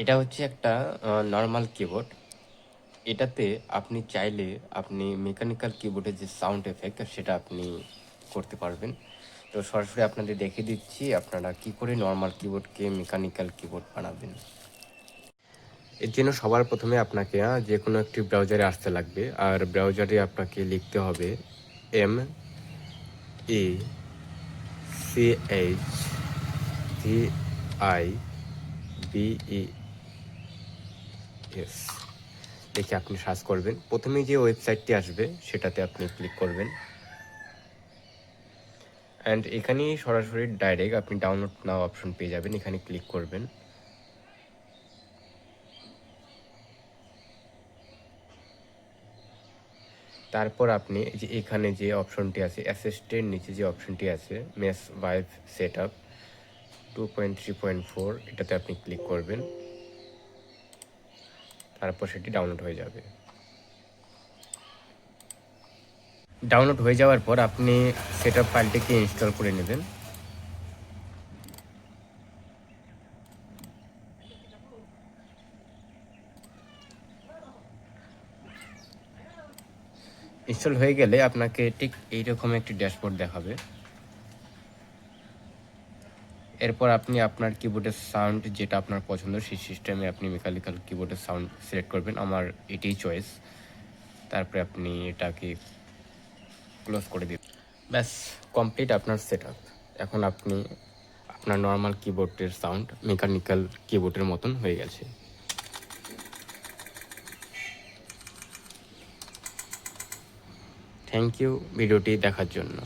এটা হচ্ছে একটা নরমাল কিবোর্ড। এটাতে আপনি চাইলে আপনি মেকানিক্যাল কিবোর্ডের যে সাউন্ড এফেক্ট সেটা আপনি করতে পারবেন। তো সরাসরি আপনাদের দেখিয়ে দিচ্ছি আপনারা কি করে নরমাল কিবোর্ডকে মেকানিক্যাল কিবোর্ড বানাবেন। এর জন্য সবার প্রথমে আপনাকে যে কোনো একটি ব্রাউজারে আসতে লাগবে, আর ব্রাউজারে আপনাকে লিখতে হবে MECHVIBES দেখে আপনি সার্চ করবেন। প্রথমে যে ওয়েবসাইটটি আসবে সেটাতে আপনি ক্লিক করবেন, অ্যান্ড এখানেই সরাসরি ডাইরেক্ট আপনি ডাউনলোড নাও অপশন পেয়ে যাবেন। এখানে ক্লিক করবেন। তারপর আপনি যে এখানে যে অপশনটি আছে অ্যাসিস্টের নিচে যে অপশনটি আছে মেস ভাইভ সেট আপ 2.3.4 এটাতে আপনি ক্লিক করবেন। তারপর সেটি ডাউনলোড হয়ে যাবে। ডাউনলোড হয়ে যাওয়ার পর আপনি সেট আপ ফাইলটিকে ইনস্টল করে নেবেন। ইনস্টল হয়ে গেলে আপনাকে ঠিক এইরকম একটি ড্যাশবোর্ড দেখাবে। এরপর আপনি আপনার কিবোর্ডের সাউন্ড যেটা আপনার পছন্দ সেই সিস্টেমে আপনি মেকানিক্যাল কিবোর্ডের সাউন্ড সিলেক্ট করবেন। আমার এটাই চয়েস। তারপরে আপনি এটাকে ক্লোজ করে দিন। ব্যাস কমপ্লিট আপনার সেট আপ। এখন আপনি আপনার নর্মাল কিবোর্ডের সাউন্ড মেকানিক্যাল কিবোর্ডের মতন হয়ে গেছে। থ্যাংক ইউ ভিডিওটি দেখার জন্য।